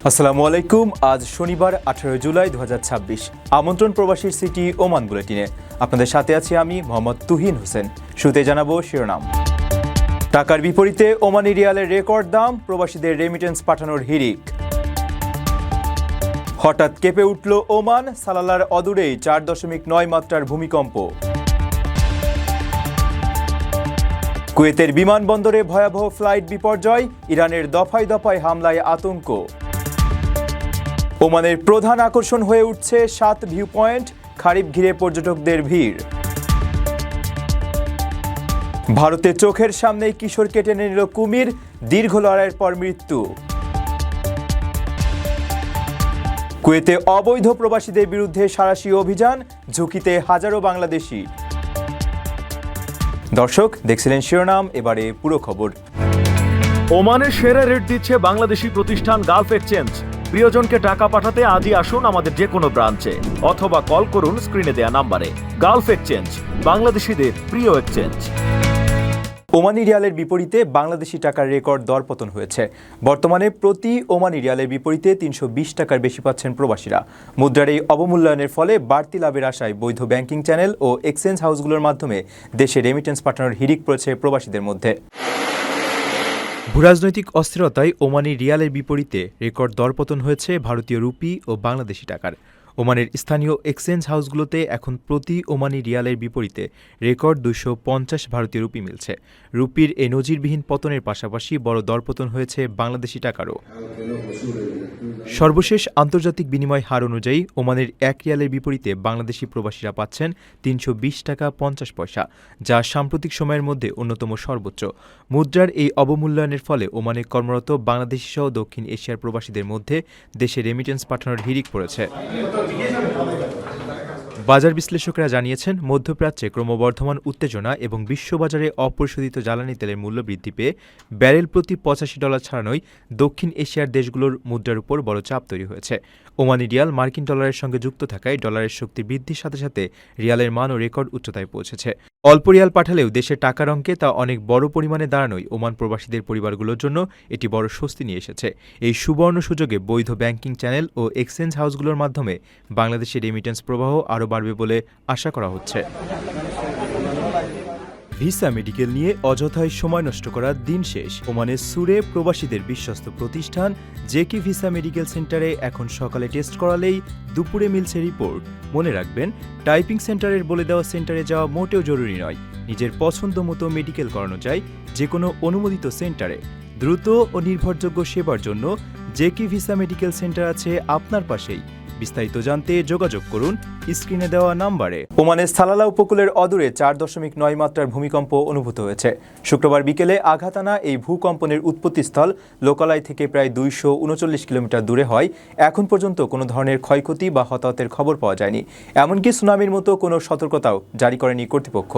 আসসালামু আলাইকুম। আজ শনিবার 18 জুলাই 2026। আমন্ত্রণ প্রবাসীর সিটি ওমান বুলেটিনে আপনাদের সাথে আছি আমি মোহাম্মদ তুহিন হোসেন। শুরুতে জানাবো শিরোনাম। টাকার বিপরীতে ওমানি রিয়ালের রেকর্ড দাম, প্রবাসীদের রেমিটেন্স পাঠানোর হিড়িক। হঠাৎ কেঁপে উঠল ওমান, সালালার অদূরেই 4.9 মাত্রার ভূমিকম্প। কুয়েতের বিমানবন্দরে ভয়াবহ ফ্লাইট বিপর্যয়, ইরানের দফায় দফায় হামলায় আতঙ্ক। ওমানের প্রধান আকর্ষণ হয়ে উঠছে 7 ভিউ পয়েন্ট, খারিফ ঘিরে পর্যটকদের ভিড়। ভারতে চোখের সামনেই কিশোর কেটে নিল কুমির, দীর্ঘ লড়াইয়ের পর মৃত্যু। কুয়েতে অবৈধ প্রবাসীদের বিরুদ্ধে সাঁড়াশি অভিযান, ঝুঁকিতে হাজারো বাংলাদেশি। দর্শক দেখছিলেন শিরোনাম, এবারে পুরো খবর। ওমানের সেরা রেট দিচ্ছে বাংলাদেশি প্রতিষ্ঠান গালফ এক্সচেঞ্জ। প্রিয়জনকে টাকা পাঠাতে আজই আসুন আমাদের যে কোনো ব্রাঞ্চে অথবা কল করুন স্ক্রিনে দেয়া নাম্বারে। গালফ এক্সচেঞ্জ, বাংলাদেশিদের প্রিয় এক্সচেঞ্জ। ওমানি রিয়ালের বিপরীতে বাংলাদেশি টাকার রেকর্ড দরপতন হয়েছে। বর্তমানে প্রতি ওমানি রিয়ালের বিপরীতে 320 টাকার বেশি পাচ্ছেন প্রবাসীরা। মুদ্রার এই অবমূল্যায়নের ফলে বাড়তি লাভের আশায় বৈধ ব্যাংকিং চ্যানেল ও এক্সচেঞ্জ হাউসগুলোর মাধ্যমে দেশে রেমিটেন্স পাঠানোর হিড়িক পড়েছে প্রবাসীদের মধ্যে। ভূরাজনৈতিক অস্থিরতায় ওমানি রিয়ালের বিপরীতে রেকর্ড দরপতন হয়েছে ভারতীয় রুপি ও বাংলাদেশি টাকার। ওমানের স্থানীয় এক্সচেঞ্জ হাউসগুলোতে এখন প্রতি ওমানি রিয়ালের বিপরীতে রেকর্ড 250 ভারতীয় রুপি মিলছে। রুপির এই নজিরবিহীন পতনের পাশাপাশি বড় দরপতন হয়েছে বাংলাদেশি টাকারও। সর্বশেষ আন্তর্জাতিক বিনিময় হার অনুযায়ী ওমানের 1 রিয়ালের বিপরীতে বাংলাদেশি প্রবাসীরা পাচ্ছেন 320 টাকা 50 পয়সা, যা সাম্প্রতিক সময়ের মধ্যে অন্যতম সর্বোচ্চ। মুদ্রার এই অবমূল্যায়নের ফলে ওমানে কর্মরত বাংলাদেশি সহ দক্ষিণ এশিয়ার প্রবাসীদের মধ্যে দেশে রেমিটেন্স পাঠানোর হিড়িক পড়েছে। বাজার বিশ্লেষকরা জানিয়েছেন, মধ্যপ্রাচ্যে ক্রমবর্ধমান উত্তেজনা এবং বিশ্ববাজারে অপরিশোধিত জ্বালানি তেলের মূল্য বৃদ্ধি পেয়ে ব্যারেল প্রতি $85 ছাড়ানোয় দক্ষিণ এশিয়ার দেশগুলোর মুদ্রার উপর বড় চাপ তৈরি হয়েছে। ওমানি রিয়াল মার্কিন ডলারের সঙ্গে যুক্ত থাকায় ডলারের শক্তি বৃদ্ধির সাথে সাথে রিয়ালের মানও রেকর্ড উচ্চতায় পৌঁছেছে। অল্প রিয়াল পাঠালেও দেশের টাকার অঙ্কে তা অনেক বড় পরিমাণে দাঁড়ানোয় ওমান প্রবাসীদের পরিবারগুলোর জন্য এটি বড় স্বস্তি নিয়ে এসেছে। এই সুবর্ণ সুযোগে বৈধ ব্যাংকিং চ্যানেল ও এক্সচেঞ্জ হাউসগুলোর মাধ্যমে বাংলাদেশের রেমিটেন্স প্রবাহ আরও বাড়বে বলে আশা করা হচ্ছে। ভিসা মেডিকেল নিয়ে অযথায় সময় নষ্ট করার দিন শেষ। ওমানের সুরে প্রবাসীদের বিশ্বস্ত প্রতিষ্ঠান জেকি ভিসা মেডিকেল সেন্টারে এখন সকালে টেস্ট করালেই দুপুরে মিলছে রিপোর্ট। মনে রাখবেন, টাইপিং সেন্টারের বলে দেওয়া সেন্টারে যাওয়া মোটেও জরুরি নয়। নিজের পছন্দ মতো মেডিকেল করানো যায় যে কোনো অনুমোদিত সেন্টারে। দ্রুত ও নির্ভরযোগ্য সেবার জন্য জেকি ভিসা মেডিকেল সেন্টার আছে আপনার পাশেই। বিস্তারিত জানতে যোগাযোগ করুন স্ক্রিনে দেওয়া নাম্বারে। ওমানের সালালা উপকূলের অদূরে 4.9 মাত্রার ভূমিকম্প অনুভূত হয়েছে। শুক্রবার বিকেলে আঘাত আনা এই ভূকম্পনের উৎপত্তিস্থল লোকালয় থেকে প্রায় 239 কিলোমিটার দূরে হয়। এখন পর্যন্ত কোনো ধরনের ক্ষয়ক্ষতি বা হতাহতের খবর পাওয়া যায়নি। এমনকি সুনামির মতো কোনো সতর্কতাও জারি করেনি কর্তৃপক্ষ।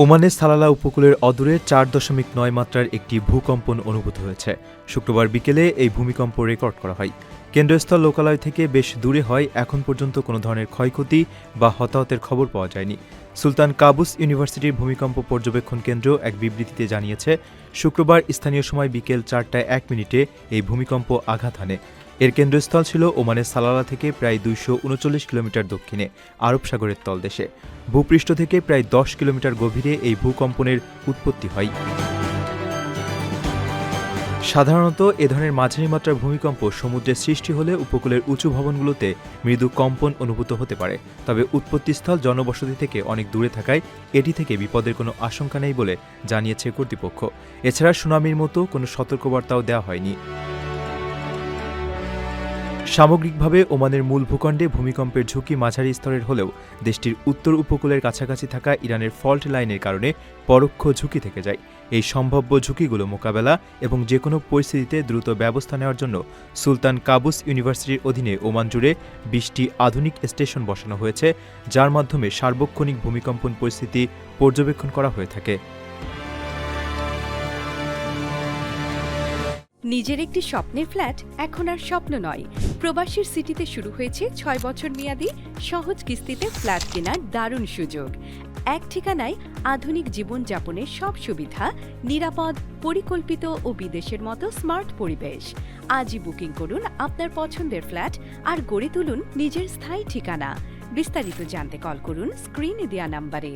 ওমানের সালালা উপকূলের অদূরে 4.9 মাত্রার একটি ভূকম্পন অনুভূত হয়েছে। শুক্রবার বিকেলে এই ভূমিকম্প রেকর্ড করা হয়। কেন্দ্রস্থল লোকালয় থেকে বেশ দূরে হয়। এখন পর্যন্ত কোনো ধরনের ক্ষয়ক্ষতি বা হতাহতের খবর পাওয়া যায়নি। সুলতান কাবুস ইউনিভার্সিটির ভূমিকম্প পর্যবেক্ষণ কেন্দ্র এক বিবৃতিতে জানিয়েছে, শুক্রবার স্থানীয় সময় বিকেল 4:01 এই ভূমিকম্প আঘাত হানে। এর কেন্দ্রস্থল ছিল ওমানের সালালা থেকে প্রায় 239 কিলোমিটার দক্ষিণে আরব সাগরের তলদেশে। ভূপৃষ্ঠ থেকে প্রায় 10 কিলোমিটার গভীরে এই ভূকম্পনের উৎপত্তি হয়। সাধারণত এ ধরনের মাঝারি মাত্রার ভূমিকম্প সমুদ্রে সৃষ্টি হলে উপকূলের উঁচু ভবনগুলোতে মৃদু কম্পন অনুভূত হতে পারে। তবে উৎপত্তিস্থল জনবসতি থেকে অনেক দূরে থাকায় এটি থেকে বিপদের কোনো আশঙ্কা নেই বলে জানিয়েছে কর্তৃপক্ষ। এছাড়া সুনামির মতো কোনো সতর্কবার্তাও দেওয়া হয়নি। সামগ্রিকভাবে ওমানের মূল ভূখণ্ডে ভূমিকম্পের ঝুঁকি মাঝারি স্তরের হলেও দেশটির উত্তর উপকূলের কাছাকাছি থাকা ইরানের ফল্ট লাইনের কারণে পরোক্ষ ঝুঁকি থেকে যায়। এই সম্ভাব্য ঝুঁকিগুলো মোকাবেলা এবং যে কোনো পরিস্থিতিতে দ্রুত ব্যবস্থা নেওয়ার জন্য সুলতান কাবুস ইউনিভার্সিটির অধীনে ওমান জুড়ে 20টি আধুনিক স্টেশন বসানো হয়েছে, যার মাধ্যমে সার্বক্ষণিক ভূমিকম্পন পরিস্থিতি পর্যবেক্ষণ করা হয়ে থাকে। নিজের একটি স্বপ্নের ফ্ল্যাট এখন আর স্বপ্ন নয়। প্রবাসীর সিটিতে শুরু হয়েছে 6 বছর মেয়াদী সহজ কিস্তিতে ফ্ল্যাট কেনার দারুণ সুযোগ। এক ঠিকানায় আধুনিক জীবনযাপনের সব সুবিধা, নিরাপদ, পরিকল্পিত ও বিদেশের মতো স্মার্ট পরিবেশ। আজই বুকিং করুন আপনার পছন্দের ফ্ল্যাট আর গড়ে তুলুন নিজের স্থায়ী ঠিকানা। বিস্তারিত জানতে কল করুন স্ক্রিনে দেওয়া নাম্বারে।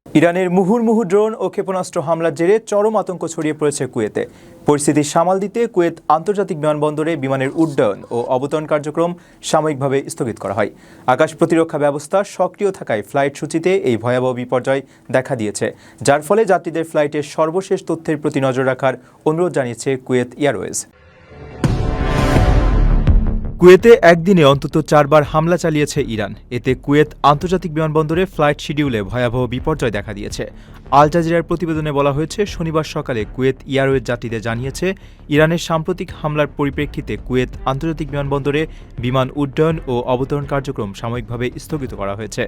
ইরানের মুহুর্মুহু ড্রোন ও ক্ষেপণাস্ত্র হামলার জেরে চরম আতঙ্ক ছড়িয়ে পড়েছে কুয়েতে। পরিস্থিতি সামাল দিতে কুয়েত আন্তর্জাতিক বিমানবন্দরে বিমানের উড্ডয়ন ও অবতরণ কার্যক্রম সাময়িকভাবে স্থগিত করা হয়। আকাশ প্রতিরক্ষা ব্যবস্থা সক্রিয় থাকায় ফ্লাইট সূচিতে এই ভয়াবহ বিপর্যয় দেখা দিয়েছে, যার ফলে যাত্রীদের ফ্লাইটের সর্বশেষ তথ্যের প্রতি নজর রাখার অনুরোধ জানিয়েছে কুয়েত এয়ারওয়েজ। কুয়েতে একদিনে অন্তত 4 বার হামলা চালিয়েছে ইরান। এতে কুয়েত আন্তর্জাতিক বিমানবন্দরে ফ্লাইট শিডিউলে ভয়াবহ বিপর্যয় দেখা দিয়েছে। আল জাজিরার প্রতিবেদনে বলা হয়েছে, শনিবার সকালে কুয়েত এয়ারওয়েজ যাত্রীদের জানিয়েছে, ইরানের সাম্প্রতিক হামলার পরিপ্রেক্ষিতে কুয়েত আন্তর্জাতিক বিমানবন্দরে বিমান উড্ডয়ন ও অবতরণ কার্যক্রম সাময়িকভাবে স্থগিত করা হয়েছে।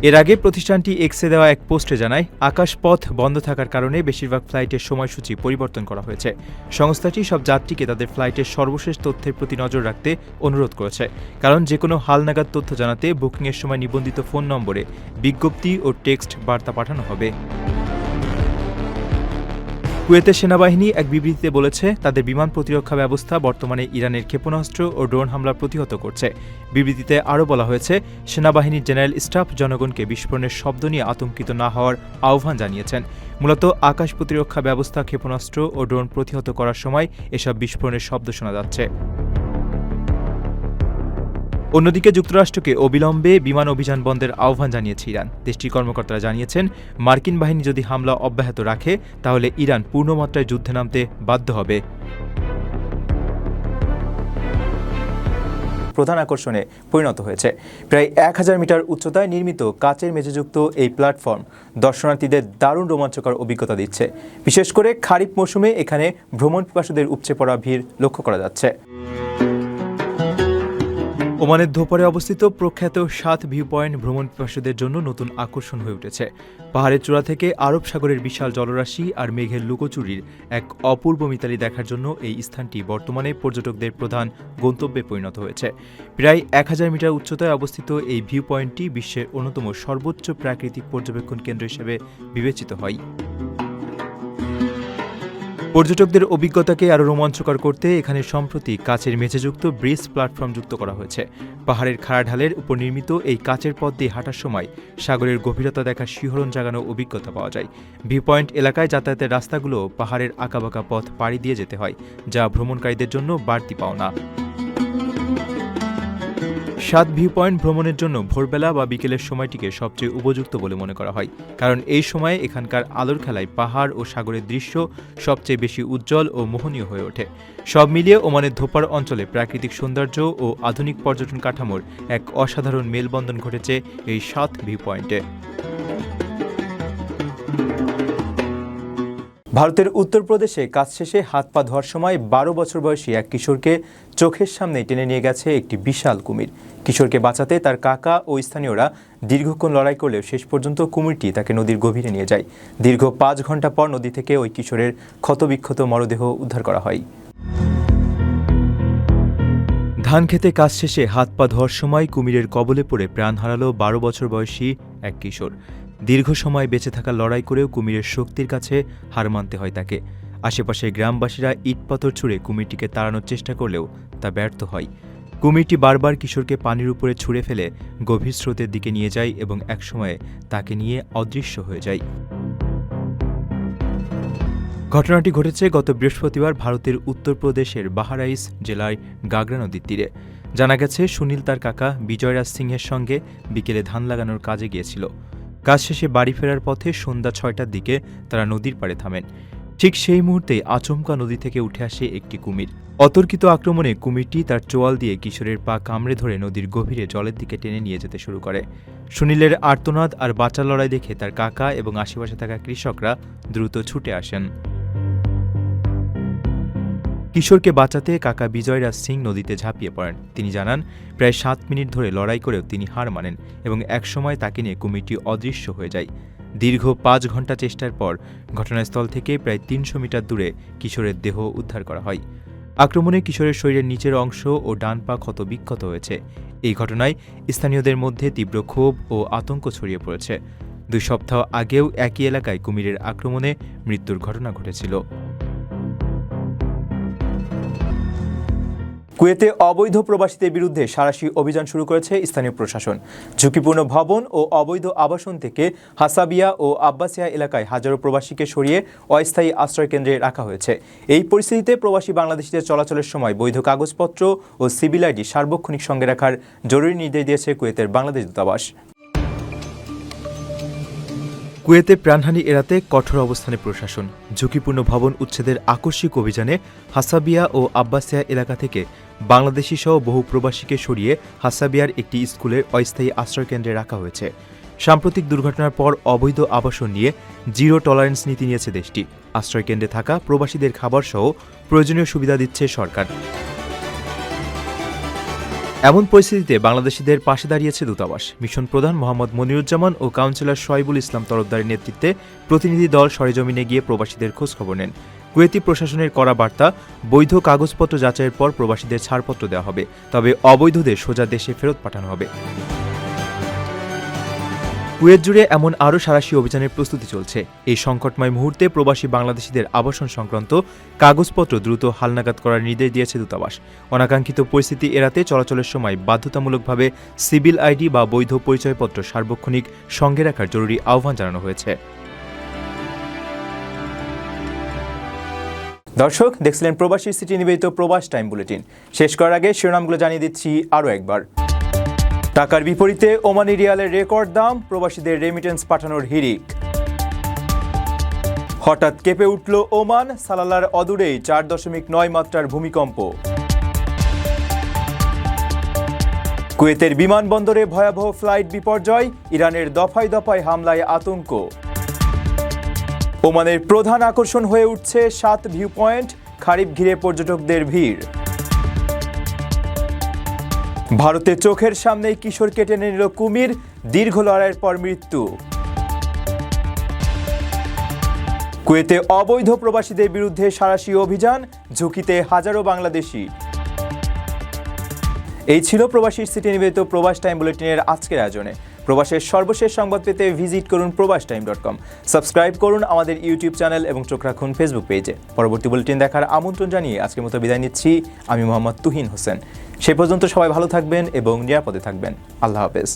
এর আগে প্রতিষ্ঠানটি এক্সে দেওয়া এক পোস্টে জানায়, আকাশপথ বন্ধ থাকার কারণে বেশিরভাগ ফ্লাইটের সময়সূচি পরিবর্তন করা হয়েছে। সংস্থাটি সব যাত্রীকে তাদের ফ্লাইটের সর্বশেষ তথ্যের প্রতি নজর রাখতে অনুরোধ করেছে, কারণ যে কোনো হালনাগাদ তথ্য জানাতে বুকিংয়ের সময় নিবন্ধিত ফোন নম্বরে বিজ্ঞপ্তি ও টেক্সট বার্তা পাঠানো হবে। কুয়েতের সেনাবাহিনী এক বিবৃতিতে বলেছে, তাদের বিমান প্রতিরক্ষা ব্যবস্থা বর্তমানে ইরানের ক্ষেপণাস্ত্র ও ড্রোন হামলা প্রতিহত করছে। বিবৃতিতে আরও বলা হয়েছে, সেনাবাহিনীর জেনারেল স্টাফ জনগণকে বিস্ফোরণের শব্দ নিয়ে আতঙ্কিত না হওয়ার আহ্বান জানিয়েছেন। মূলত আকাশ প্রতিরক্ষা ব্যবস্থা ক্ষেপণাস্ত্র ও ড্রোন প্রতিহত করার সময় এসব বিস্ফোরণের শব্দ শোনা যাচ্ছে। অন্যদিকে যুক্তরাষ্ট্রকে অবিলম্বে বিমান অভিযান বন্ধের আহ্বান জানিয়েছে ইরান। দেশটির কর্মকর্তারা জানিয়েছেন, মার্কিন বাহিনী যদি হামলা অব্যাহত রাখে তাহলে ইরান পূর্ণমাত্রায় যুদ্ধে নামতে বাধ্য হবে। প্রধান আকর্ষণে পরিণত হয়েছে। প্রায় 1000 মিটার উচ্চতায় নির্মিত কাচের মেঝেযুক্ত এই প্ল্যাটফর্ম দর্শনার্থীদের দারুণ রোমাঞ্চকর অভিজ্ঞতা দিচ্ছে। বিশেষ করে খারিফ মৌসুমে এখানে ভ্রমণ পিপাসুদের উপচে পড়া ভিড় লক্ষ্য করা যাচ্ছে। ওমানের ধোপারে অবস্থিত প্রখ্যাত 7 ভিউ পয়েন্ট ভ্রমণ পিপাসুদের জন্য নতুন আকর্ষণ হয়ে উঠেছে। পাহাড়ের চূড়া থেকে আরব সাগরের বিশাল জলরাশি আর মেঘের লুকোচুরির এক অপূর্ব মিতালি দেখার জন্য এই স্থানটি বর্তমানে পর্যটকদের প্রধান গন্তব্যে পরিণত হয়েছে। প্রায় 1000 মিটার উচ্চতায় অবস্থিত এই ভিউ পয়েন্টটি বিশ্বের অন্যতম সর্বোচ্চ প্রাকৃতিক পর্যবেক্ষণ কেন্দ্র হিসেবে বিবেচিত হয়। পর্যটকদের অভিজ্ঞতাকে আরও রোমাঞ্চকর করতে এখানে সম্প্রতি কাচের মেঝেযুক্ত ব্রিজ প্ল্যাটফর্ম যুক্ত করা হয়েছে। পাহাড়ের খাড়া ঢালের উপর নির্মিত এই কাচের পথ দিয়ে হাঁটার সময় সাগরের গভীরতা দেখার শিহরণ জাগানো অভিজ্ঞতা পাওয়া যায়। ভিউ পয়েন্ট এলাকায় যাতায়াতের রাস্তাগুলো পাহাড়ের আঁকাবাঁকা পথ পাড়ি দিয়ে যেতে হয়, যা ভ্রমণকারীদের জন্য বাড়তি পাওনা। 7 ভিউ পয়েন্ট ভ্রমণের জন্য ভোরবেলা বা বিকেলের সময়টিকে সবচেয়ে উপযুক্ত বলে মনে করা হয়, কারণ এই সময়ে এখানকার আলোর খেলায় পাহাড় ও সাগরের দৃশ্য সবচেয়ে বেশি উজ্জ্বল ও মোহনীয় হয়ে ওঠে। সব মিলিয়ে ওমানের ধোপার অঞ্চলে প্রাকৃতিক সৌন্দর্য ও আধুনিক পর্যটন কাঠামোর এক অসাধারণ মেলবন্ধন ঘটেছে এই 7 ভিউ পয়েন্টে। ভারতের উত্তরপ্রদেশে কাজ শেষে হাত পা ধোয়ার সময় 12 বছর বয়সী এক কিশোরকে চোখের সামনে টেনে নিয়ে গেছে একটি বিশাল কুমির। কিশোরকে বাঁচাতে তার কাকা ও স্থানীয়রা দীর্ঘক্ষণ লড়াই করলেও শেষ পর্যন্ত কুমিরটি তাকে নদীর গভীরে নিয়ে যায়। দীর্ঘ 5 ঘন্টা পর নদী থেকে ওই কিশোরের ক্ষতবিক্ষত মরদেহ উদ্ধার করা হয়। ধান খেতে কাজ শেষে হাত পা ধোয়ার সময় কুমিরের কবলে পড়ে প্রাণ হারালো 12 বছর বয়সী এক কিশোর। দীর্ঘ সময় বেঁচে থাকার লড়াই করেও কুমিরের শক্তির কাছে হার মানতে হয় তাকে। আশেপাশের গ্রামবাসীরা ইট পাথর ছুঁড়ে কুমিরটিকে তাড়ানোর চেষ্টা করলেও তা ব্যর্থ হয়। কুমিরটি বারবার কিশোরকে পানির উপরে ছুঁড়ে ফেলে গভীর স্রোতের দিকে নিয়ে যায় এবং একসময়ে তাকে নিয়ে অদৃশ্য হয়ে যায়। ঘটনাটি ঘটেছে গত বৃহস্পতিবার ভারতের উত্তরপ্রদেশের বাহারাইচ জেলায় গাগরা নদীর তীরে। জানা গেছে, সুনীল তার কাকা বিজয়রাজ সিংহের সঙ্গে বিকেলে ধান লাগানোর কাজে গিয়েছিল। কাজ শেষে বাড়ি ফেরার পথে সন্ধ্যা 6টার দিকে তারা নদীর পাড়ে থামেন। ঠিক সেই মুহূর্তে আচমকা নদী থেকে উঠে আসে একটি কুমির। অতর্কিত আক্রমণে কুমিরটি তার চোয়াল দিয়ে কিশোরের পা কামড়ে ধরে নদীর গভীরে জলের দিকে টেনে নিয়ে যেতে শুরু করে। সুনীলের আর্তনাদ আর বাঁচার লড়াই দেখে তার কাকা এবং আশেপাশে থাকা কৃষকরা দ্রুত ছুটে আসেন। কিশোরকে বাঁচাতে কাকা বিজয়রাজ সিং নদীতে ঝাঁপিয়ে পড়েন। তিনি জানান, প্রায় 7 মিনিট ধরে লড়াই করেও তিনি হার মানেন এবং একসময় তাকে নিয়ে কুমিরটি অদৃশ্য হয়ে যায়। দীর্ঘ ৫ ঘন্টা চেষ্টার পর ঘটনাস্থল থেকে প্রায় ৩০০ মিটার দূরে কিশোরের দেহ উদ্ধার করা হয়। আক্রমণে কিশোরের শরীরের নিচের অংশ ও ডান পা ক্ষতবিক্ষত হয়েছে। এই ঘটনায় স্থানীয়দের মধ্যে তীব্র ক্ষোভ ও আতঙ্ক ছড়িয়ে পড়েছে। ২ সপ্তাহ আগেও একই এলাকায় কুমিরের আক্রমণে মৃত্যুর ঘটনা ঘটেছিল। কুয়েতে অবৈধ প্রবাসীদের বিরুদ্ধে সাঁড়াশি অভিযান শুরু করেছে স্থানীয় প্রশাসন। ঝুঁকিপূর্ণ ভবন ও অবৈধ আবাসন থেকে হাসাবিয়া ও আব্বাসিয়া এলাকায় হাজারো প্রবাসীকে সরিয়ে অস্থায়ী আশ্রয়কেন্দ্রে রাখা হয়েছে। এই পরিস্থিতিতে প্রবাসী বাংলাদেশিদের চলাচলের সময় বৈধ কাগজপত্র ও সিভিল আইডি সার্বক্ষণিক সঙ্গে রাখার জরুরি নির্দেশ দিয়েছে কুয়েতের বাংলাদেশ দূতাবাস। কুয়েতে প্রাণহানি এড়াতে কঠোর অবস্থানে প্রশাসন। ঝুঁকিপূর্ণ ভবন উচ্ছেদের আকস্মিক অভিযানে হাসাবিয়া ও আব্বাসিয়া এলাকা থেকে বাংলাদেশি সহ বহু প্রবাসীকে সরিয়ে হাসাবিয়ার একটি স্কুলের অস্থায়ী আশ্রয়কেন্দ্রে রাখা হয়েছে। সাম্প্রতিক দুর্ঘটনার পর অবৈধ আবাসন নিয়ে জিরো টলারেন্স নীতি নিয়েছে দেশটি। আশ্রয়কেন্দ্রে থাকা প্রবাসীদের খাবার সহ প্রয়োজনীয় সুবিধা দিচ্ছে সরকার। এমন পরিস্থিতিতে বাংলাদেশিদের পাশে দাঁড়িয়েছে দূতাবাস। মিশন প্রধান মোহাম্মদ মনিরুজ্জামান ও কাউন্সিলর শোয়েবুল ইসলাম তরফদারের নেতৃত্বে প্রতিনিধি দল সরেজমিনে গিয়ে প্রবাসীদের খোঁজখবর নেন। কুয়েতি প্রশাসনের কড়া বার্তা, বৈধ কাগজপত্র যাচাইয়ের পর প্রবাসীদের ছাড়পত্র দেওয়া হবে, তবে অবৈধদের সোজা দেশে ফেরত পাঠানো হবে। কুয়েত জুড়ে এমন আরও সাঁড়াশি অভিযানের প্রস্তুতি চলছে। এই সংকটময় মুহূর্তে প্রবাসী বাংলাদেশিদের আবাসন সংক্রান্ত কাগজপত্র দ্রুত হালনাগাদ করার নির্দেশ দিয়েছে দূতাবাস। অনাকাঙ্ক্ষিত পরিস্থিতি এড়াতে চলাচলের সময় বাধ্যতামূলকভাবে সিভিল আইডি বা বৈধ পরিচয়পত্র সার্বক্ষণিক সঙ্গে রাখার জরুরি আহ্বান জানানো হয়েছে। দর্শক, দেখছিলেন প্রবাসী সিটি নিবেদিত প্রবাস টাইম বুলেটিন। শেষ করার আগে শিরোনামগুলো জানিয়ে দিচ্ছি আরও একবার। টাকার বিপরীতে ওমানি রিয়ালের রেকর্ড দাম, প্রবাসীদের রেমিটেন্স পাঠানোর হিড়িক। হঠাৎ কেঁপে উঠল ওমান, সালালার অদূরেই 4.9 মাত্রার ভূমিকম্প। কুয়েতের বিমানবন্দরে ভয়াবহ ফ্লাইট বিপর্যয়, ইরানের দফায় দফায় হামলায় আতঙ্ক। ওমানের প্রধান আকর্ষণ হয়ে উঠছে 7 ভিউ পয়েন্ট, খারিফ ঘিরে পর্যটকদের ভিড়। ভারতে চোখের সামনেই কিশোরকে টেনে নিল কুমির, দীর্ঘ লড়াইয়ের পর মৃত্যু। কুয়েতে অবৈধ প্রবাসীদের বিরুদ্ধে সাঁড়াশি অভিযান, ঝুঁকিতে হাজারো বাংলাদেশি। এই ছিল প্রবাসী সিটি নিবেদিত প্রবাস টাইম বুলেটিনের আজকের আয়োজনে। প্রবাসের সর্বশেষ সংবাদ পেতে ভিজিট করুন probastoime.com। সাবস্ক্রাইব করুন আমাদের ইউটিউব চ্যানেল এবং চোখ রাখুন ফেসবুক পেজে। পরবর্তী বুলেটিন দেখার আমন্ত্রণ জানিয়ে আজকের মতো বিদায় নিচ্ছি। আমি মোহাম্মদ তুহিন হোসেন। সে পর্যন্ত সবাই ভালো থাকবেন এবং নিরাপদে থাকবেন। আল্লাহ হাফেজ।